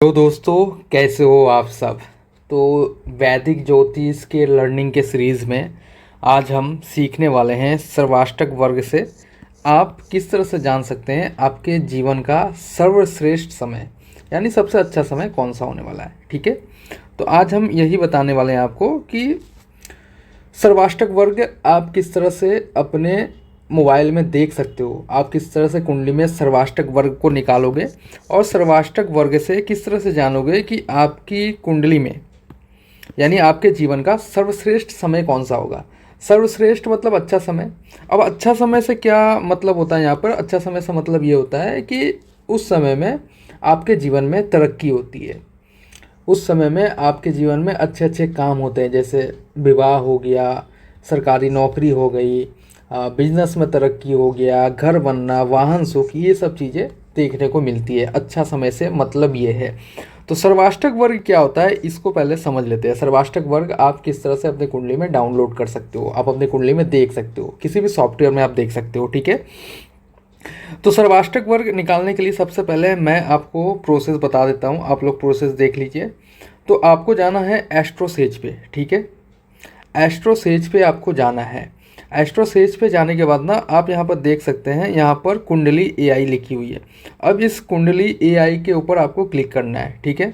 तो दोस्तों, कैसे हो आप सब। तो वैदिक ज्योतिष के लर्निंग के सीरीज़ में आज हम सीखने वाले हैं सर्वाष्टक वर्ग से आप किस तरह से जान सकते हैं आपके जीवन का सर्वश्रेष्ठ समय, यानी सबसे अच्छा समय कौन सा होने वाला है। ठीक है, तो आज हम यही बताने वाले हैं आपको कि सर्वाष्टक वर्ग आप किस तरह से अपने मोबाइल में देख सकते हो, आप किस तरह से कुंडली में सर्वाष्टक वर्ग को निकालोगे और सर्वाष्टक वर्ग से किस तरह से जानोगे कि आपकी कुंडली में, यानी आपके जीवन का सर्वश्रेष्ठ समय कौन सा होगा। सर्वश्रेष्ठ मतलब अच्छा समय। अब अच्छा समय से क्या मतलब होता है, यहाँ पर अच्छा समय से मतलब ये होता है कि उस समय में आपके जीवन में तरक्की होती है, उस समय में आपके जीवन में अच्छे अच्छे काम होते हैं, जैसे विवाह हो गया, सरकारी नौकरी हो गई, बिजनेस में तरक्की हो गया, घर बनना, वाहन सुख, ये सब चीज़ें देखने को मिलती है। अच्छा समय से मतलब ये है। तो सर्वाष्टक वर्ग क्या होता है, इसको पहले समझ लेते हैं। सर्वाष्टक वर्ग आप किस तरह से अपने कुंडली में डाउनलोड कर सकते हो, आप अपने कुंडली में देख सकते हो, किसी भी सॉफ्टवेयर में आप देख सकते हो। ठीक है, तो सर्वाष्टक वर्ग निकालने के लिए सबसे पहले मैं आपको प्रोसेस बता देता हूँ, आप लोग प्रोसेस देख लीजिए। तो आपको जाना है एस्ट्रोसेज पे। ठीक है, एस्ट्रोसेज पे आपको जाना है। एस्ट्रोसेज पे जाने के बाद ना आप यहाँ पर देख सकते हैं, यहाँ पर कुंडली एआई लिखी हुई है। अब इस कुंडली एआई के ऊपर आपको क्लिक करना है। ठीक है,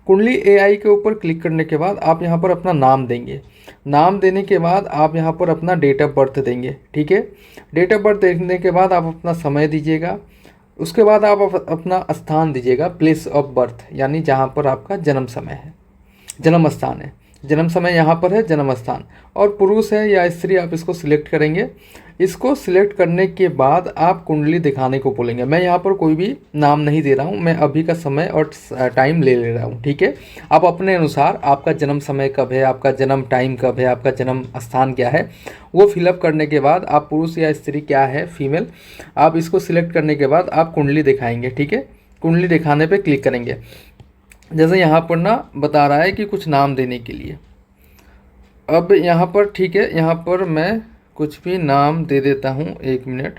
कुंडली एआई के ऊपर क्लिक करने के बाद आप यहाँ पर अपना नाम देंगे। नाम देने के बाद आप यहाँ पर अपना डेट ऑफ बर्थ देंगे। ठीक है, डेट ऑफ बर्थ देने के बाद आप अपना समय दीजिएगा। उसके बाद आप अपना स्थान दीजिएगा, प्लेस ऑफ बर्थ, यानी जहाँ पर आपका जन्म समय है, जन्म स्थान है। जन्म समय यहाँ पर है, जन्म स्थान। और पुरुष है या स्त्री, आप इसको सिलेक्ट करेंगे। इसको सिलेक्ट करने के बाद आप कुंडली दिखाने को बोलेंगे। मैं यहाँ पर कोई भी नाम नहीं दे रहा हूँ, मैं अभी का समय और टाइम ले रहा हूँ। ठीक है, आप अपने अनुसार आपका जन्म समय कब है, आपका जन्म टाइम कब है, आपका जन्म स्थान क्या है, वो फिलअप करने के बाद आप पुरुष या स्त्री क्या है, फीमेल, आप इसको सिलेक्ट करने के बाद आप कुंडली दिखाएंगे। ठीक है, कुंडली दिखाने पे क्लिक करेंगे। जैसे यहाँ पर ना बता रहा है कि कुछ नाम देने के लिए। अब यहाँ पर ठीक है, यहाँ पर मैं कुछ भी नाम दे देता हूँ। एक मिनट,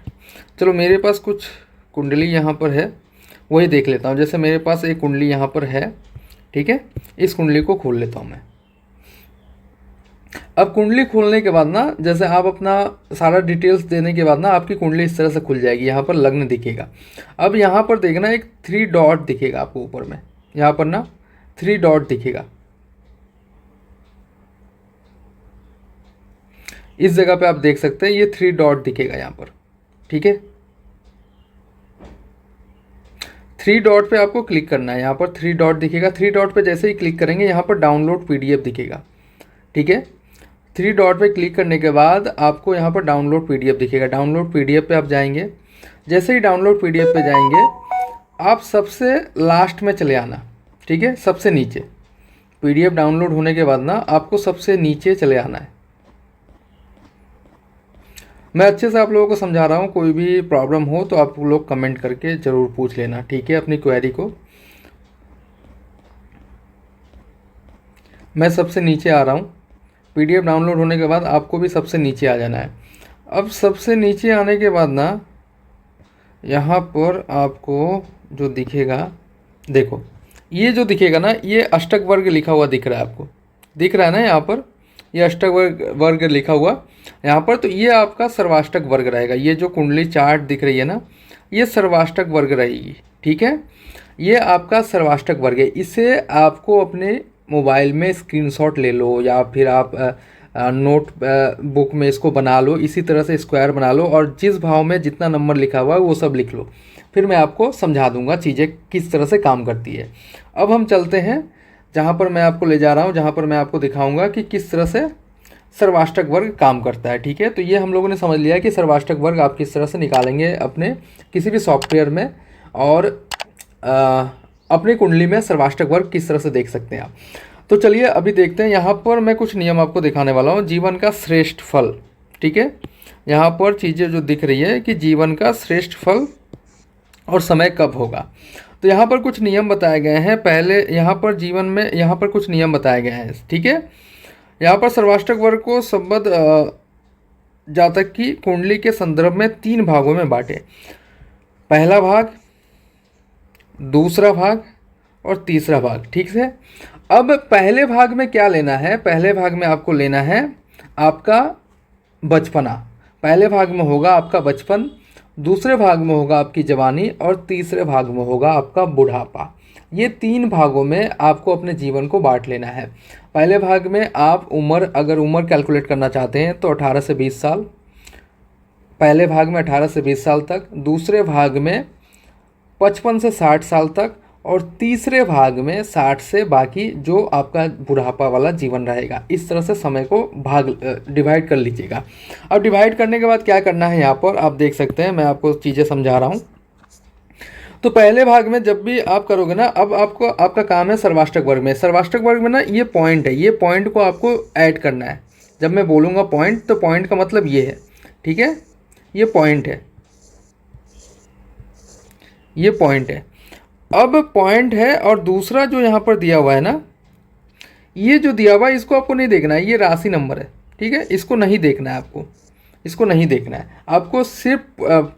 चलो मेरे पास कुछ कुंडली यहाँ पर है, वही देख लेता हूँ। जैसे मेरे पास एक कुंडली यहाँ पर है। ठीक है, इस कुंडली को खोल लेता हूँ मैं। अब कुंडली खोलने के बाद ना, जैसे आप अपना सारा डिटेल्स देने के बाद ना आपकी कुंडली इस तरह से खुल जाएगी। यहाँ पर लग्न दिखेगा। अब यहाँ पर देखना, एक 3 डॉट दिखेगा आपको ऊपर में, यहाँ पर ना 3 डॉट दिखेगा। इस जगह पे आप देख सकते हैं, ये 3 डॉट दिखेगा यहाँ पर। ठीक है, 3 डॉट पे आपको क्लिक करना है। यहाँ पर 3 डॉट दिखेगा। 3 डॉट पे जैसे ही क्लिक करेंगे, यहाँ पर डाउनलोड पीडीएफ दिखेगा। ठीक है, 3 डॉट पे क्लिक करने के बाद आपको यहाँ पर डाउनलोड पीडीएफ दिखेगा। डाउनलोड पीडीएफ पे आप जाएंगे। जैसे ही डाउनलोड पीडीएफ पे जाएंगे, आप सबसे लास्ट में चले आना। ठीक है, सबसे नीचे। पीडीएफ डाउनलोड होने के बाद ना आपको सबसे नीचे चले आना है। मैं अच्छे से आप लोगों को समझा रहा हूँ, कोई भी प्रॉब्लम हो तो आप लोग कमेंट करके ज़रूर पूछ लेना। ठीक है, अपनी क्वेरी को। मैं सबसे नीचे आ रहा हूँ। पीडीएफ डाउनलोड होने के बाद आपको भी सबसे नीचे आ जाना है। अब सबसे नीचे आने के बाद ना यहाँ पर आपको जो दिखेगा, देखो ये जो दिखेगा ना, ये अष्टक वर्ग लिखा हुआ दिख रहा है आपको, दिख रहा है ना यहाँ पर, ये अष्टक वर्ग लिखा हुआ यहाँ पर। तो ये आपका सर्वाष्टक वर्ग रहेगा। ये जो कुंडली चार्ट दिख रही है ना, ये सर्वाष्टक वर्ग रहेगी। ठीक है, ये आपका सर्वाष्टक वर्ग है। इसे आपको अपने मोबाइल में स्क्रीनशॉट ले लो, या फिर आप नोट बुक में इसको बना लो, इसी तरह से स्क्वायर बना लो, और जिस भाव में जितना नंबर लिखा हुआ है वो सब लिख लो। फिर मैं आपको समझा दूंगा चीज़ें किस तरह से काम करती है। अब हम चलते हैं जहाँ पर मैं आपको ले जा रहा हूँ, जहाँ पर मैं आपको दिखाऊंगा कि किस तरह से सर्वाष्टक वर्ग काम करता है। ठीक है, तो ये हम लोगों ने समझ लिया कि सर्वाष्टक वर्ग आप किस तरह से निकालेंगे अपने किसी भी सॉफ्टवेयर में, और अपनी कुंडली में सर्वाष्टक वर्ग किस तरह से देख सकते हैं आप। तो चलिए अभी देखते हैं। यहाँ पर मैं कुछ नियम आपको दिखाने वाला हूँ। जीवन का श्रेष्ठ फल। ठीक है, यहाँ पर चीज़ें जो दिख रही है कि जीवन का श्रेष्ठ फल और समय कब होगा। तो यहाँ पर कुछ नियम बताए गए हैं। पहले यहाँ पर जीवन में यहाँ पर कुछ नियम बताए गए हैं। ठीक है, यहाँ पर सर्वाष्टक वर्ग को संबद्ध जातक की कुंडली के संदर्भ में 3 भागों में बांटे। पहला भाग, दूसरा भाग और तीसरा भाग, ठीक है। अब पहले भाग में क्या लेना है, पहले भाग में आपको लेना है आपका बचपना। पहले भाग में होगा आपका बचपन, दूसरे भाग में होगा आपकी जवानी और तीसरे भाग में होगा आपका बुढ़ापा। ये 3 भागों में आपको अपने जीवन को बांट लेना है। पहले भाग में आप अगर उम्र कैलकुलेट करना चाहते हैं तो 18 से 20 साल, पहले भाग में 18 से 20 साल तक, दूसरे भाग में 55 से 60 साल तक और तीसरे भाग में 60 से बाकी जो आपका बुढ़ापा वाला जीवन रहेगा। इस तरह से समय को डिवाइड कर लीजिएगा। अब डिवाइड करने के बाद क्या करना है, यहाँ पर आप देख सकते हैं, मैं आपको चीज़ें समझा रहा हूँ। तो पहले भाग में जब भी आप करोगे ना, अब आपका काम है सर्वाष्टक वर्ग में। सर्वाष्टक वर्ग में ना ये पॉइंट है, ये पॉइंट को आपको ऐड करना है। जब मैं बोलूँगा पॉइंट, तो पॉइंट का मतलब ये है, ठीक है, ये पॉइंट है, ये पॉइंट है। अब पॉइंट है और दूसरा जो यहाँ पर दिया हुआ है ना, ये जो दिया हुआ है इसको आपको नहीं देखना है, ये राशि नंबर है, ठीक है, इसको नहीं देखना है आपको, इसको नहीं देखना है आपको, सिर्फ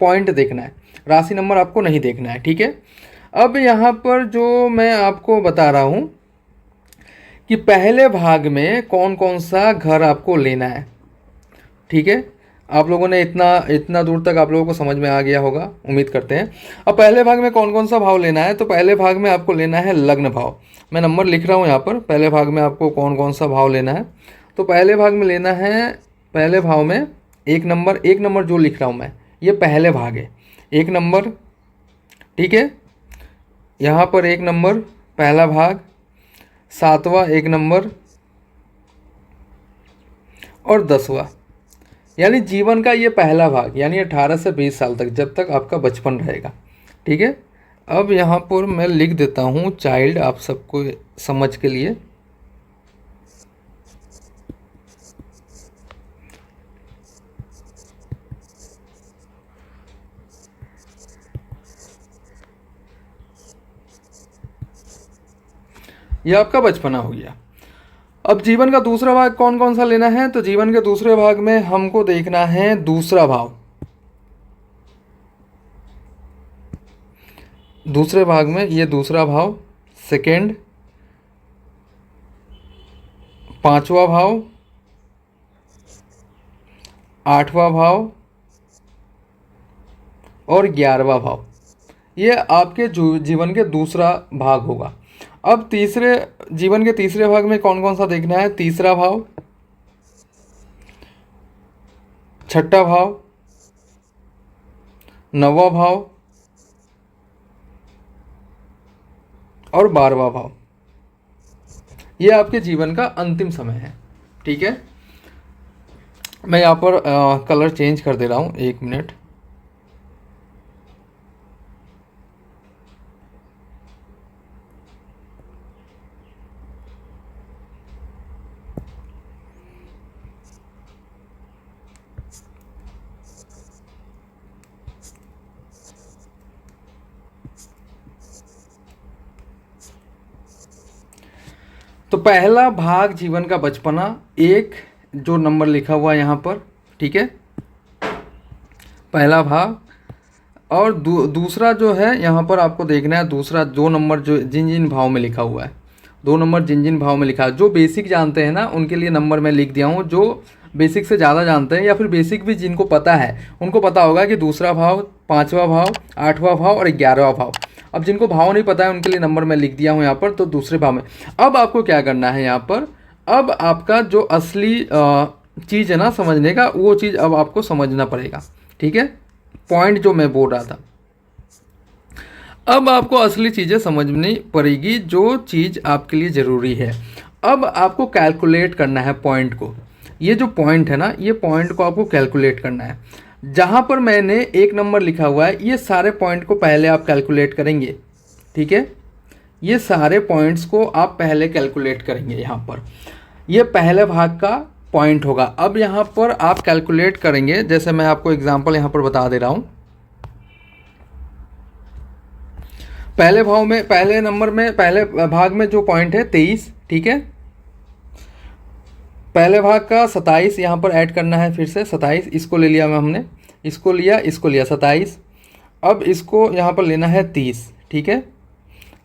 पॉइंट देखना है, राशि नंबर आपको नहीं देखना है, ठीक है। अब यहाँ पर जो मैं आपको बता रहा हूँ कि पहले भाग में कौन कौन सा घर आपको लेना है, ठीक है। आप लोगों ने इतना दूर तक आप लोगों को समझ में आ गया होगा, उम्मीद करते हैं। अब पहले भाग में कौन कौन सा भाव लेना है, तो पहले भाग में आपको लेना है लग्न भाव। मैं नंबर लिख रहा हूँ यहाँ पर, पहले भाग में आपको कौन कौन सा भाव लेना है। तो पहले भाग में लेना है, पहले भाव में एक नंबर जो लिख रहा हूँ मैं, ये पहले भाग है, 1 नंबर, ठीक है। यहाँ पर 1 नंबर पहला भाग, 7वां 1 नंबर और 10वां, यानी जीवन का ये पहला भाग, यानी 18 से 20 साल तक, जब तक आपका बचपन रहेगा, ठीक है। अब यहाँ पर मैं लिख देता हूँ चाइल्ड, आप सबको समझ के लिए। यह आपका बचपना हो गया। अब जीवन का दूसरा भाग कौन कौन सा लेना है, तो जीवन के दूसरे भाग में हमको देखना है दूसरा भाव। दूसरे भाग में ये दूसरा भाव, सेकेंड, 5वां भाव, 8वां भाव और 11वां भाव, ये आपके जीवन के दूसरा भाग होगा। अब जीवन के तीसरे भाग में कौन कौन सा देखना है, तीसरा भाव, 6ठा भाव, 9वां भाव और 12वां भाव। ये आपके जीवन का अंतिम समय है, ठीक है। मैं यहाँ पर कलर चेंज कर दे रहा हूँ, 1 मिनट। तो पहला भाग जीवन का बचपना, 1 जो नंबर लिखा हुआ है यहाँ पर, ठीक है, पहला भाग। और दूसरा जो है यहाँ पर आपको देखना है, दूसरा 2 नंबर जो जिन जिन भाव में लिखा हुआ है, 2 नंबर जिन जिन भाव में लिखा है। जो बेसिक जानते हैं ना उनके लिए नंबर मैं लिख दिया हूँ, जो बेसिक से ज़्यादा जानते हैं या फिर बेसिक भी जिनको पता है उनको पता होगा कि दूसरा भाव, 5वां भाव, 8वां भाव और 11वां भाव। अब जिनको भाव नहीं पता है उनके लिए नंबर मैं लिख दिया हूँ यहाँ पर, तो दूसरे भाव में। अब आपको क्या करना है यहाँ पर, अब आपका जो असली चीज़ है ना समझने का, वो चीज़ अब आपको समझना पड़ेगा, ठीक है। पॉइंट जो मैं बोल रहा था, अब आपको असली चीज़ें समझनी पड़ेगी, जो चीज़ आपके लिए ज़रूरी है। अब आपको कैलकुलेट करना है पॉइंट को। ये जो पॉइंट है ना, ये पॉइंट को आपको कैलकुलेट करना है। जहाँ पर मैंने 1 नंबर लिखा हुआ है, ये सारे पॉइंट को पहले आप कैलकुलेट करेंगे, ठीक है। ये सारे पॉइंट्स को आप पहले कैलकुलेट करेंगे। यहाँ पर ये पहले भाग का पॉइंट होगा। अब यहाँ पर आप कैलकुलेट करेंगे, जैसे मैं आपको एग्जांपल यहाँ पर बता दे रहा हूँ। पहले भाव में, पहले नंबर में, पहले भाग में जो पॉइंट है 23, ठीक है। पहले भाग का 27 यहाँ पर ऐड करना है, फिर से 27, इसको ले लिया हमने, इसको लिया 27। अब इसको यहाँ पर लेना है 30, ठीक है।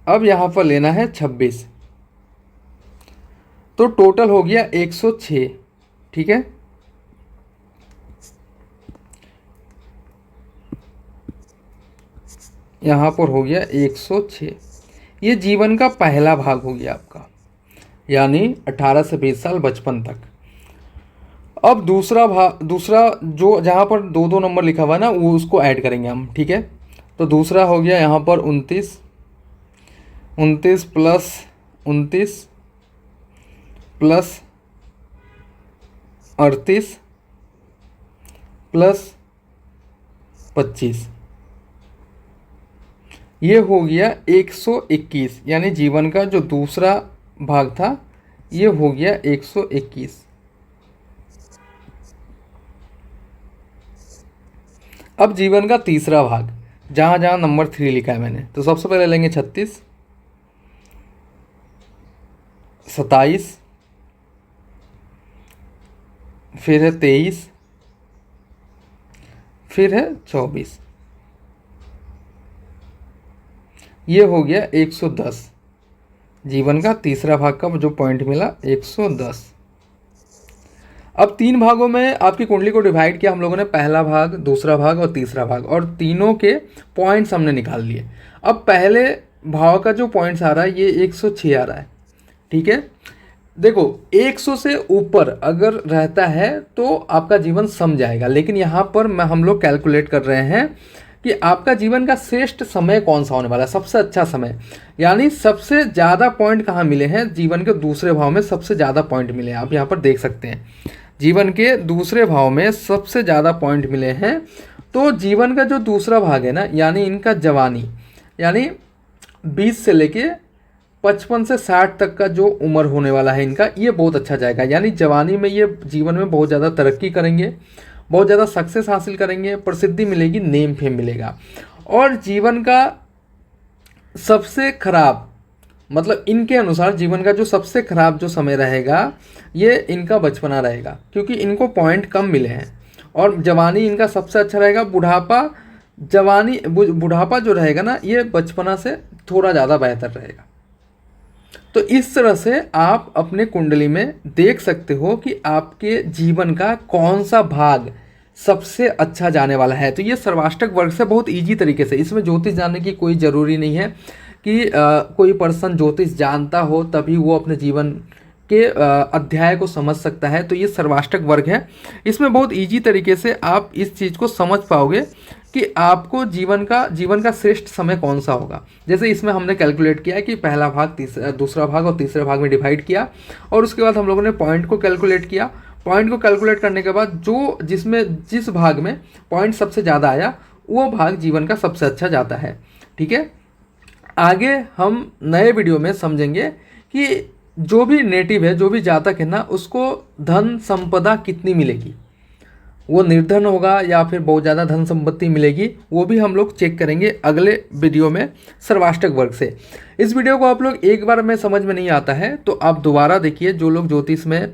अब यहाँ पर लेना है 26, तो टोटल हो गया 106। ठीक है, यहाँ पर हो गया 106। ये जीवन का पहला भाग हो गया आपका, यानी 18 से 20 साल बचपन तक। अब दूसरा भाग, दूसरा जो जहाँ पर दो दो नंबर लिखा हुआ है ना, वो उसको ऐड करेंगे हम। ठीक है, तो दूसरा हो गया यहाँ पर 29, 29 प्लस 29 प्लस 38 प्लस 25, ये हो गया 121। यानी जीवन का जो दूसरा भाग था ये हो गया 121। अब जीवन का तीसरा भाग, जहाँ जहाँ नंबर 3 लिखा है मैंने, तो सबसे पहले लेंगे 36, 27, फिर है 23, फिर है 24, ये हो गया 110। जीवन का तीसरा भाग का जो पॉइंट मिला 110। अब 3 भागों में आपकी कुंडली को डिवाइड किया हम लोगों ने, पहला भाग, दूसरा भाग और तीसरा भाग, और तीनों के पॉइंट्स हमने निकाल लिए। अब पहले भाव का जो पॉइंट्स आ रहा है ये 106 आ रहा है। ठीक है, देखो 100 से ऊपर अगर रहता है तो आपका जीवन सम जाएगा, लेकिन यहाँ पर हम लोग कैलकुलेट कर रहे हैं कि आपका जीवन का श्रेष्ठ समय कौन सा होने वाला है, सबसे अच्छा समय। यानी सबसे ज़्यादा पॉइंट कहाँ मिले हैं, जीवन के दूसरे भाव में सबसे ज़्यादा पॉइंट मिले हैं। आप यहाँ पर देख सकते हैं जीवन के दूसरे भाव में सबसे ज़्यादा पॉइंट मिले हैं। तो जीवन का जो दूसरा भाग है ना, यानी इनका जवानी, यानी 20 से लेके 55 से 60 तक का जो उम्र होने वाला है इनका, ये बहुत अच्छा जाएगा। यानी जवानी में ये जीवन में बहुत ज़्यादा तरक्की करेंगे, बहुत ज़्यादा सक्सेस हासिल करेंगे, प्रसिद्धि मिलेगी, नेम फेम मिलेगा। और जीवन का सबसे खराब, मतलब इनके अनुसार जीवन का जो सबसे खराब जो समय रहेगा ये इनका बचपना रहेगा, क्योंकि इनको पॉइंट कम मिले हैं। और जवानी इनका सबसे अच्छा रहेगा। बुढ़ापा, जवानी बुढ़ापा जो रहेगा ना, ये बचपना से थोड़ा ज़्यादा बेहतर रहेगा। तो इस तरह से आप अपने कुंडली में देख सकते हो कि आपके जीवन का कौन सा भाग सबसे अच्छा जाने वाला है। तो ये सर्वाष्टक वर्ग से बहुत इजी तरीके से, इसमें ज्योतिष जानने की कोई ज़रूरी नहीं है कि कोई पर्सन ज्योतिष जानता हो तभी वो अपने जीवन के अध्याय को समझ सकता है। तो ये सर्वाष्टक वर्ग है, इसमें बहुत इजी तरीके से आप इस चीज़ को समझ पाओगे कि आपको जीवन का श्रेष्ठ समय कौन सा होगा। जैसे इसमें हमने कैलकुलेट किया कि पहला भाग, दूसरा भाग और तीसरे भाग में डिवाइड किया, और उसके बाद हम लोगों ने पॉइंट को कैलकुलेट किया। पॉइंट को कैलकुलेट करने के बाद जिस भाग में पॉइंट सबसे ज़्यादा आया वो भाग जीवन का सबसे अच्छा जाता है। ठीक है, आगे हम नए वीडियो में समझेंगे कि जो भी नेटिव है, जो भी जातक है ना, उसको धन संपदा कितनी मिलेगी, वो निर्धन होगा या फिर बहुत ज़्यादा धन संपत्ति मिलेगी, वो भी हम लोग चेक करेंगे अगले वीडियो में सर्वाष्टक वर्ग से। इस वीडियो को आप लोग एक बार में समझ में नहीं आता है तो आप दोबारा देखिए। जो लोग ज्योतिष में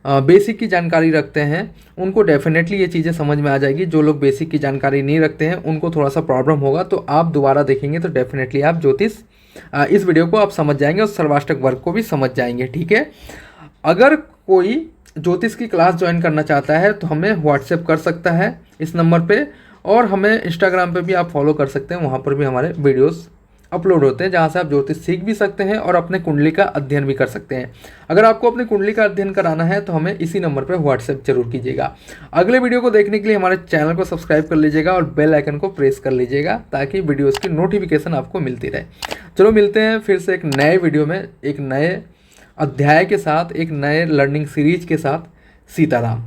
बेसिक की जानकारी रखते हैं उनको डेफिनेटली ये चीज़ें समझ में आ जाएगी। जो लोग बेसिक की जानकारी नहीं रखते हैं उनको थोड़ा सा प्रॉब्लम होगा, तो आप दोबारा देखेंगे तो डेफिनेटली आप ज्योतिष इस वीडियो को आप समझ जाएंगे और सर्वाष्टक वर्ग को भी समझ जाएंगे। ठीक है, अगर कोई ज्योतिष की क्लास ज्वाइन करना चाहता है तो हमें व्हाट्सएप कर सकता है इस नंबर पे, और हमें इंस्टाग्राम पे भी आप फॉलो कर सकते हैं। वहाँ पर भी हमारे वीडियोस अपलोड होते हैं जहाँ से आप ज्योतिष सीख भी सकते हैं और अपने कुंडली का अध्ययन भी कर सकते हैं। अगर आपको अपनी कुंडली का अध्ययन कराना है तो हमें इसी नंबर पर व्हाट्सएप जरूर कीजिएगा। अगले वीडियो को देखने के लिए हमारे चैनल को सब्सक्राइब कर लीजिएगा और बेल आइकन को प्रेस कर लीजिएगा ताकि वीडियोज़ की नोटिफिकेशन आपको मिलती रहे। चलो मिलते हैं फिर से एक नए वीडियो में, एक नए अध्याय के साथ, एक नए लर्निंग सीरीज के साथ। सीताराम।